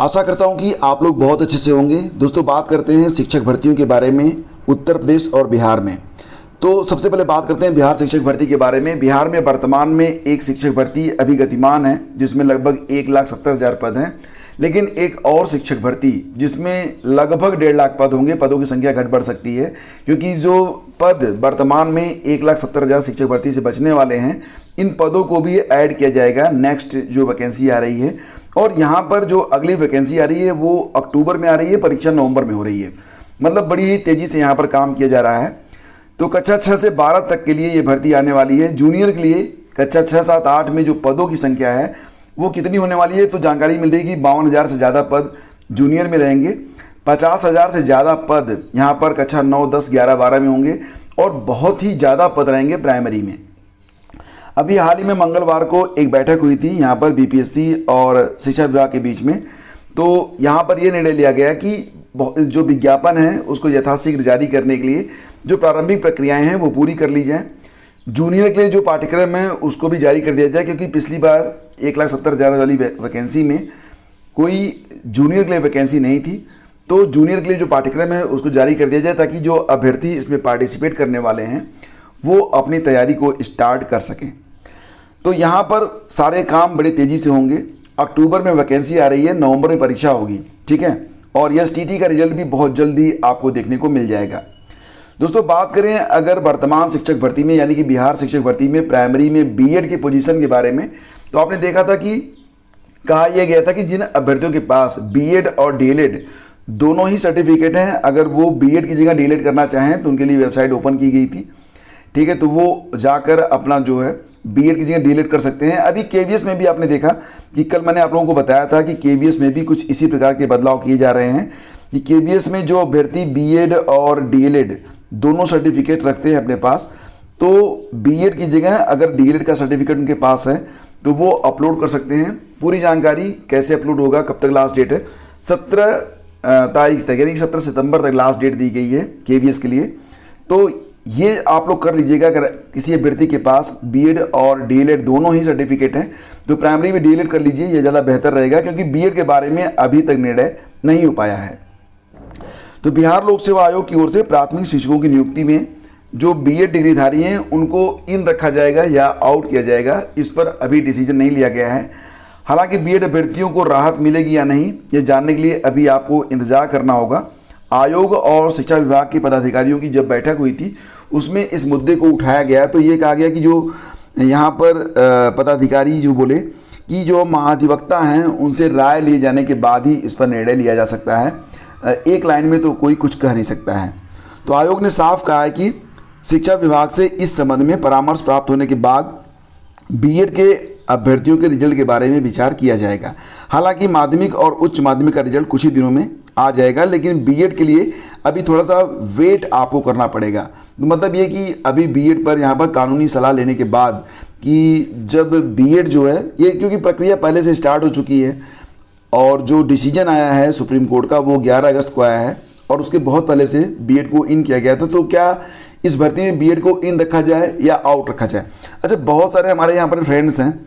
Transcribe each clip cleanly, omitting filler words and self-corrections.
आशा करता हूं कि आप लोग बहुत अच्छे से होंगे। दोस्तों, बात करते हैं शिक्षक भर्तियों के बारे में उत्तर प्रदेश और बिहार में। तो सबसे पहले बात करते हैं बिहार शिक्षक भर्ती के बारे में। बिहार में वर्तमान में एक शिक्षक भर्ती अभी गतिमान है जिसमें लगभग 1,70,000 पद हैं, लेकिन एक और शिक्षक भर्ती जिसमें लगभग 1.5 लाख पद होंगे। पदों की संख्या घट बढ़ सकती है क्योंकि जो पद वर्तमान में 1,70,000 शिक्षक भर्ती से बचने वाले हैं, इन पदों को भी ऐड किया जाएगा नेक्स्ट जो वैकेंसी आ रही है। और यहाँ पर जो अगली वैकेंसी आ रही है वो अक्टूबर में आ रही है, परीक्षा नवंबर में हो रही है। मतलब बड़ी ही तेज़ी से यहाँ पर काम किया जा रहा है। तो कक्षा 6 से 12 तक के लिए ये भर्ती आने वाली है। जूनियर के लिए कक्षा 6, 7, 8 में जो पदों की संख्या है वो कितनी होने वाली है, तो जानकारी मिल रही है कि 52,000 से ज़्यादा पद जूनियर में रहेंगे। 50,000 से ज़्यादा पद यहाँ पर कक्षा 9, 10, 11, 12 में होंगे और बहुत ही ज़्यादा पद रहेंगे प्राइमरी में। अभी हाल ही में मंगलवार को एक बैठक हुई थी यहाँ पर बीपीएससी और शिक्षा विभाग के बीच में। तो यहाँ पर यह निर्णय लिया गया कि जो विज्ञापन है उसको यथाशीघ्र जारी करने के लिए जो प्रारंभिक प्रक्रियाएं हैं वो पूरी कर ली जाएँ। जूनियर के लिए जो पाठ्यक्रम है उसको भी जारी कर दिया जाए, क्योंकि पिछली बार 1,70,000 वाली वैकेंसी में कोई जूनियर के लिए वैकेंसी नहीं थी। तो जूनियर के लिए जो पाठ्यक्रम है उसको जारी कर दिया जाए ताकि जो अभ्यर्थी इसमें पार्टिसिपेट करने वाले हैं वो अपनी तैयारी को स्टार्ट कर सकें। तो यहाँ पर सारे काम बड़े तेज़ी से होंगे। अक्टूबर में वैकेंसी आ रही है, नवंबर में परीक्षा होगी, ठीक है। और एसटीटी का रिजल्ट भी बहुत जल्दी आपको देखने को मिल जाएगा। दोस्तों, बात करें अगर वर्तमान शिक्षक भर्ती में यानी कि बिहार शिक्षक भर्ती में प्राइमरी में बीएड के पोजीशन के बारे में, तो आपने देखा था कि कहा यह गया था कि जिन अभ्यर्थियों के पास बीएड और डीएलएड दोनों ही सर्टिफिकेट हैं, अगर वो बीएड की जगह डीएलएड करना चाहें तो उनके लिए वेबसाइट ओपन की गई थी, ठीक है। तो वो जाकर अपना जो है बीएड की जगह डीएलएड कर सकते हैं। अभी केवीएस में भी आपने देखा कि कल मैंने आप लोगों को बताया था कि केवीएस में भी कुछ इसी प्रकार के बदलाव किए जा रहे हैं कि केवीएस में जो अभ्यर्थी बीएड और डीएलएड दोनों सर्टिफिकेट रखते हैं अपने पास, तो बीएड की जगह अगर डीएलएड का सर्टिफिकेट उनके पास है तो वो अपलोड कर सकते हैं। पूरी जानकारी कैसे अपलोड होगा, कब तक लास्ट डेट है, 17 तारीख तक यानी कि 17 सितंबर तक लास्ट डेट दी गई है केवीएस के लिए। तो ये आप लोग कर लीजिएगा। अगर किसी अभ्यर्थी के पास बीएड और डीएलएड दोनों ही सर्टिफिकेट हैं तो प्राइमरी में डीएलएड कर लीजिए, ये ज़्यादा बेहतर रहेगा, क्योंकि बीएड के बारे में अभी तक निर्णय नहीं हो पाया है। तो बिहार लोक सेवा आयोग की ओर से प्राथमिक शिक्षकों की नियुक्ति में जो बीएड डिग्रीधारी हैं उनको इन रखा जाएगा या आउट किया जाएगा, इस पर अभी डिसीजन नहीं लिया गया है। हालांकि बीएड अभ्यर्थियों को राहत मिलेगी या नहीं, ये जानने के लिए अभी आपको इंतजार करना होगा। आयोग और शिक्षा विभाग के पदाधिकारियों की जब बैठक हुई थी उसमें इस मुद्दे को उठाया गया, तो ये कहा गया कि जो यहाँ पर पदाधिकारी जो बोले कि जो महाधिवक्ता हैं उनसे राय लिए जाने के बाद ही इस पर निर्णय लिया जा सकता है। एक लाइन में तो कोई कुछ कह नहीं सकता है। तो आयोग ने साफ कहा है कि शिक्षा विभाग से इस संबंध में परामर्श प्राप्त होने के बाद बीएड के अभ्यर्थियों के रिजल्ट के बारे में विचार किया जाएगा। हालांकि माध्यमिक और उच्च माध्यमिक का रिजल्ट कुछ ही दिनों में आ जाएगा, लेकिन बीएड के लिए अभी थोड़ा सा वेट आपको करना पड़ेगा। तो मतलब ये कि अभी बीएड पर यहाँ पर कानूनी सलाह लेने के बाद कि जब बीएड जो है ये, क्योंकि प्रक्रिया पहले से स्टार्ट हो चुकी है और जो डिसीजन आया है सुप्रीम कोर्ट का वो 11 अगस्त को आया है और उसके बहुत पहले से बीएड को इन किया गया था। तो क्या इस भर्ती में बीएड को इन रखा जाए या आउट रखा जाए? अच्छा, बहुत सारे हमारे यहाँ पर फ्रेंड्स हैं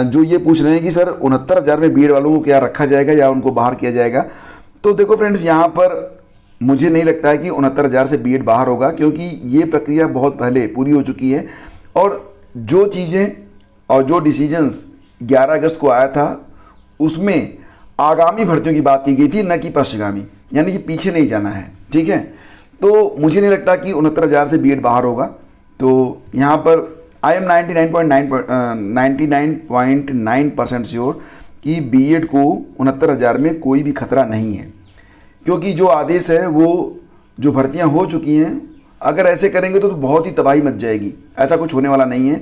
जो ये पूछ रहे हैं कि सर 69,000 में बीएड वालों को क्या रखा जाएगा या उनको बाहर किया जाएगा। तो देखो फ्रेंड्स, यहाँ पर मुझे नहीं लगता है कि 69,000 से बीएड बाहर होगा, क्योंकि ये प्रक्रिया बहुत पहले पूरी हो चुकी है और जो चीज़ें और जो डिसीजंस 11 अगस्त को आया था उसमें आगामी भर्तियों की बात की गई थी, न कि पश्चिगामी, यानी कि पीछे नहीं जाना है, ठीक है। तो मुझे नहीं लगता कि 69,000 से बीएड बाहर होगा। तो यहाँ पर आई एम 99.9% श्योर कि बीएड को 69,000 में कोई भी खतरा नहीं है, क्योंकि जो आदेश है वो जो भर्तियां हो चुकी हैं, अगर ऐसे करेंगे तो बहुत ही तबाही मच जाएगी। ऐसा कुछ होने वाला नहीं है।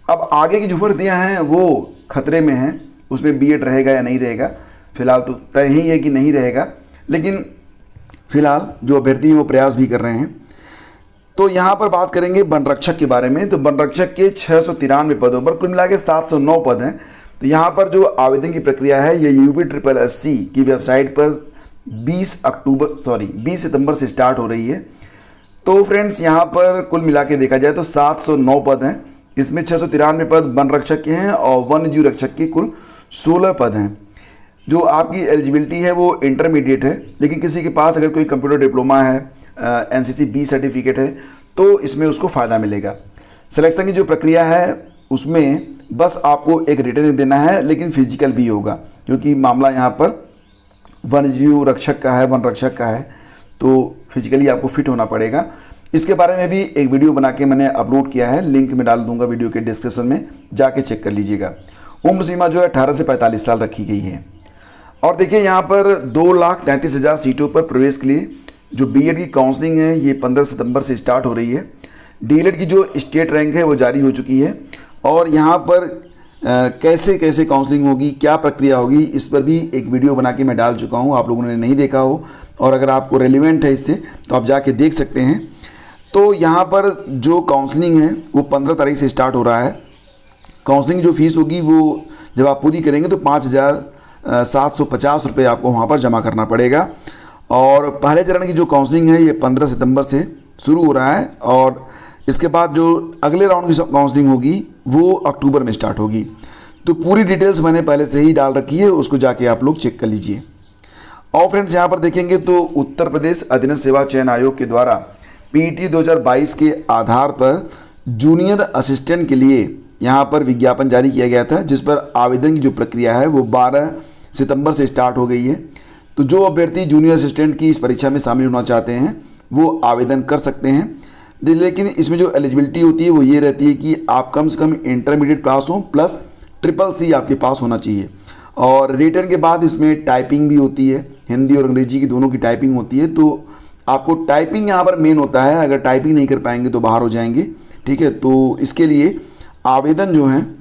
अब आगे की जो भर्तियां हैं वो खतरे में हैं, उसमें बीएड रहेगा या नहीं रहेगा, फिलहाल तो तय ही है कि नहीं रहेगा, लेकिन फिलहाल जो अभ्यर्थी हैं वो प्रयास भी कर रहे हैं। तो यहाँ पर बात करेंगे वन रक्षक के बारे में। तो वन रक्षक के 693 पदों पर कुल मिला के 709 पद हैं। तो यहाँ पर जो आवेदन की प्रक्रिया है ये UPSSC की वेबसाइट पर 20 सितंबर से स्टार्ट हो रही है। तो फ्रेंड्स, यहाँ पर कुल मिला के देखा जाए तो 709 पद हैं। इसमें 693 पद वन रक्षक के हैं और वन्य जीव रक्षक के कुल 16 पद हैं। जो आपकी एलिजिबिलिटी है वो इंटरमीडिएट है, लेकिन किसी के पास अगर कोई कंप्यूटर डिप्लोमा है, एनसीसी बी सर्टिफिकेट है, तो इसमें उसको फ़ायदा मिलेगा। सिलेक्शन की जो प्रक्रिया है उसमें बस आपको एक रिटर्न देना है, लेकिन फिजिकल भी होगा, क्योंकि मामला यहाँ पर वन्यजीव रक्षक का है, वन रक्षक का है, तो फिजिकली आपको फिट होना पड़ेगा। इसके बारे में भी एक वीडियो बना के मैंने अपलोड किया है, लिंक में डाल दूंगा वीडियो के डिस्क्रिप्शन में, जाके चेक कर लीजिएगा। उम्र सीमा जो है 18 से 45 साल रखी गई है। और देखिए यहाँ पर 2,33,000 सीटों पर प्रवेश के लिए जो बीएड की काउंसलिंग है ये 15 सितंबर से स्टार्ट हो रही है। डीएलएड की जो स्टेट रैंक है वो जारी हो चुकी है, और यहाँ पर कैसे कैसे काउंसलिंग होगी, क्या प्रक्रिया होगी, इस पर भी एक वीडियो बना के मैं डाल चुका हूँ। आप लोगों ने नहीं देखा हो और अगर आपको रेलिवेंट है इससे तो आप जाके देख सकते हैं। तो यहाँ पर जो काउंसलिंग है वो 15 तारीख से स्टार्ट हो रहा है। काउंसलिंग जो फीस होगी वो जब आप पूरी करेंगे तो 5,750 रुपये आपको वहाँ पर जमा करना पड़ेगा। और पहले चरण की जो काउंसलिंग है ये 15 सितंबर से शुरू हो रहा है, और इसके बाद जो अगले राउंड की काउंसलिंग होगी वो अक्टूबर में स्टार्ट होगी। तो पूरी डिटेल्स मैंने पहले से ही डाल रखी है, उसको जाके आप लोग चेक कर लीजिए। और फ्रेंड्स यहाँ पर देखेंगे तो उत्तर प्रदेश अधीनस्थ सेवा चयन आयोग के द्वारा पीटी 2022 के आधार पर जूनियर असिस्टेंट के लिए यहाँ पर विज्ञापन जारी किया गया था, जिस पर आवेदन की जो प्रक्रिया है वो 12 सितंबर से स्टार्ट हो गई है। तो जो अभ्यर्थी जूनियर असिस्टेंट की इस परीक्षा में शामिल होना चाहते हैं वो आवेदन कर सकते हैं, लेकिन इसमें जो एलिजिबिलिटी होती है वो ये रहती है कि आप कम से कम इंटरमीडिएट पास हो प्लस CCC आपके पास होना चाहिए। और रिटर्न के बाद इसमें टाइपिंग भी होती है, हिंदी और अंग्रेजी की दोनों की टाइपिंग होती है। तो आपको टाइपिंग यहाँ पर मेन होता है, अगर टाइपिंग नहीं कर पाएंगे तो बाहर हो जाएंगे, ठीक है। तो इसके लिए आवेदन जो हैं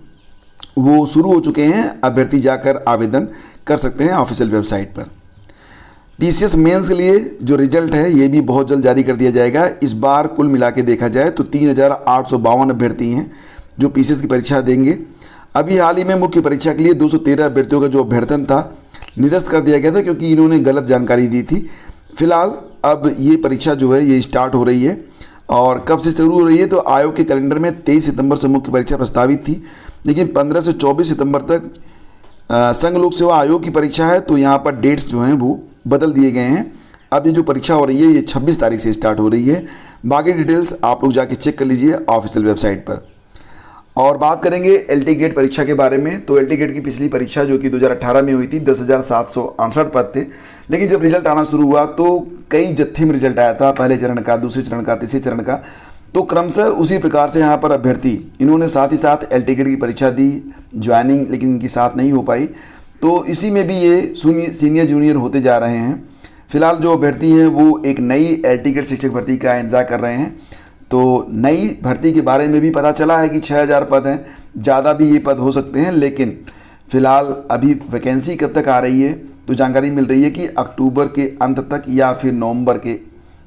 वो शुरू हो चुके हैं, अभ्यर्थी जाकर आवेदन कर सकते हैं ऑफिशियल वेबसाइट पर। पीसीएस मेंस के लिए जो रिजल्ट है ये भी बहुत जल्द जारी कर दिया जाएगा। इस बार कुल मिला के देखा जाए तो 3,852 अभ्यर्थी हैं जो पीसीएस की परीक्षा देंगे। अभी हाल ही में मुख्य परीक्षा के लिए 213 अभ्यर्थियों का जो अभ्यर्थन था निरस्त कर दिया गया था, क्योंकि इन्होंने गलत जानकारी दी थी। फिलहाल अब ये परीक्षा जो है ये स्टार्ट हो रही है, और कब से शुरू हो रही है तो आयोग के कैलेंडर में 23 सितंबर से मुख्य परीक्षा प्रस्तावित थी, लेकिन 15 से 24 सितंबर तक संघ लोक सेवा आयोग की परीक्षा है, तो यहाँ पर डेट्स जो हैं वो बदल दिए गए हैं। अब ये जो परीक्षा हो रही है ये 26 तारीख से स्टार्ट हो रही है। बाकी डिटेल्स आप लोग जाके चेक कर लीजिए ऑफिशियल वेबसाइट पर। और बात करेंगे एलटी ग्रेड परीक्षा के बारे में, तो एलटी ग्रेड की पिछली परीक्षा जो कि 2018 में हुई थी 10,768 पद थे, लेकिन जब रिजल्ट आना शुरू हुआ तो कई जत्थे में रिजल्ट आया था, पहले चरण का, दूसरे चरण का, तीसरे चरण का। तो क्रमशः उसी प्रकार से यहाँ पर अभ्यर्थी इन्होंने साथ ही साथ एलटी ग्रेड की परीक्षा दी, ज्वाइनिंग लेकिन इनकी साथ नहीं हो पाई, तो इसी में भी ये सीनियर जूनियर होते जा रहे हैं। फिलहाल जो अभ्यर्थी हैं वो एक नई एलटी ग्रेड शिक्षक भर्ती का इंतजार कर रहे हैं। तो नई भर्ती के बारे में भी पता चला है कि 6,000 पद हैं, ज़्यादा भी ये पद हो सकते हैं, लेकिन फ़िलहाल अभी वैकेंसी कब तक आ रही है तो जानकारी मिल रही है कि अक्टूबर के अंत तक या फिर नवंबर के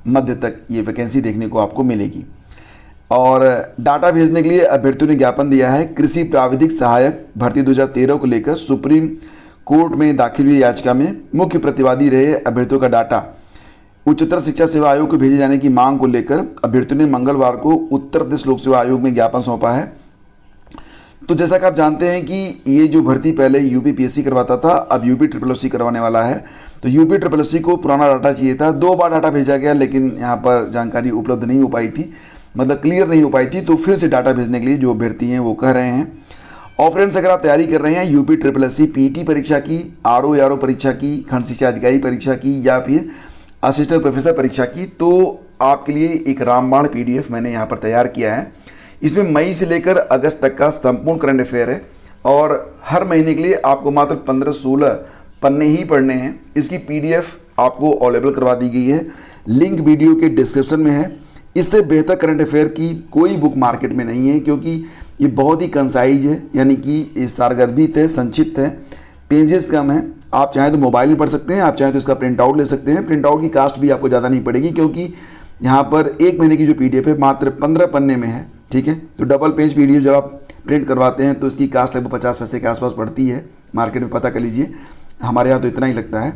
मध्य तक ये वैकेंसी देखने को आपको मिलेगी। और डाटा भेजने के लिए अभ्यर्थियों ने ज्ञापन दिया है। कृषि प्राविधिक सहायक भर्ती 2013 को लेकर सुप्रीम कोर्ट में दाखिल हुई याचिका में मुख्य प्रतिवादी रहे अभ्यर्थियों का डाटा उच्चतर शिक्षा सेवा आयोग को भेजे जाने की मांग को लेकर अभ्यर्थियों ने मंगलवार को उत्तर प्रदेश लोक सेवा आयोग में ज्ञापन सौंपा है। तो जैसा कि आप जानते हैं कि ये जो भर्ती पहले यूपीपीएससी करवाता था, अब यूपीएससी करवाने वाला है। तो यूपीएससी को पुराना डाटा चाहिए था, 2 बार डाटा भेजा गया, लेकिन यहाँ पर जानकारी उपलब्ध नहीं हो पाई थी, मतलब क्लियर नहीं हो पाई थी। तो फिर से डाटा भेजने के लिए जो अभ्यर्थी हैं वो कह रहे हैं। और फ्रेंड्स, अगर आप तैयारी कर रहे हैं यूपीएससी पीटी परीक्षा की, आरओ परीक्षा की, खंड शिक्षा अधिकारी परीक्षा की, या फिर असिस्टेंट प्रोफेसर परीक्षा की, तो आपके लिए एक रामबाण पीडीएफ मैंने यहाँ पर तैयार किया है। इसमें मई से लेकर अगस्त तक का संपूर्ण करंट अफेयर है, और हर महीने के लिए आपको मात्र 15-16 पन्ने ही पढ़ने हैं। इसकी पीडीएफ आपको अवेलेबल करवा दी गई है, लिंक वीडियो के डिस्क्रिप्शन में है। इससे बेहतर करंट अफेयर की कोई बुक मार्केट में नहीं है, क्योंकि ये बहुत ही कंसाइज है, यानी कि सारगर्भित है, संक्षिप्त है, पेजेस कम है। आप चाहें तो मोबाइल में पढ़ सकते हैं, आप चाहें तो इसका प्रिंट आउट ले सकते हैं। प्रिंट आउट की कास्ट भी आपको ज़्यादा नहीं पड़ेगी, क्योंकि यहाँ पर 1 महीने की जो पीडीएफ है मात्र 15 पन्ने में है, ठीक है। तो डबल पेज पीडीएफ जब आप प्रिंट करवाते हैं तो इसकी कास्ट लगभग 50 पैसे के आसपास पड़ती है, मार्केट में पता कर लीजिए, हमारे यहाँ तो इतना ही लगता है।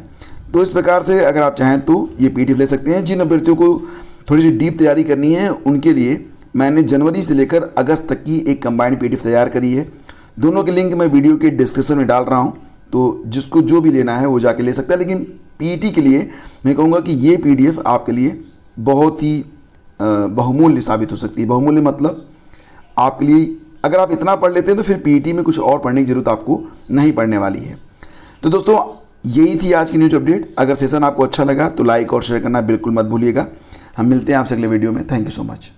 तो इस प्रकार से अगर आप चाहें तो ये पीडीएफ ले सकते हैं। जिन अभ्यर्थियों को थोड़ी सी डीप तैयारी करनी है उनके लिए मैंने जनवरी से लेकर अगस्त तक की एक कंबाइंड पीडीएफ तैयार करी है। दोनों के लिंक मैं वीडियो के डिस्क्रिप्शन में डाल रहा हूँ, तो जिसको जो भी लेना है वो जाके ले सकता है। लेकिन पीईटी के लिए मैं कहूँगा कि ये पीडीएफ आपके लिए बहुत ही बहुमूल्य साबित हो सकती है। बहुमूल्य मतलब आपके लिए अगर आप इतना पढ़ लेते हैं तो फिर पीईटी में कुछ और पढ़ने की जरूरत आपको नहीं पड़ने वाली है। तो दोस्तों यही थी आज की न्यूज अपडेट। अगर सेशन आपको अच्छा लगा तो लाइक और शेयर करना बिल्कुल मत भूलिएगा। हम मिलते हैं आपसे अगले वीडियो में। Thank you so much.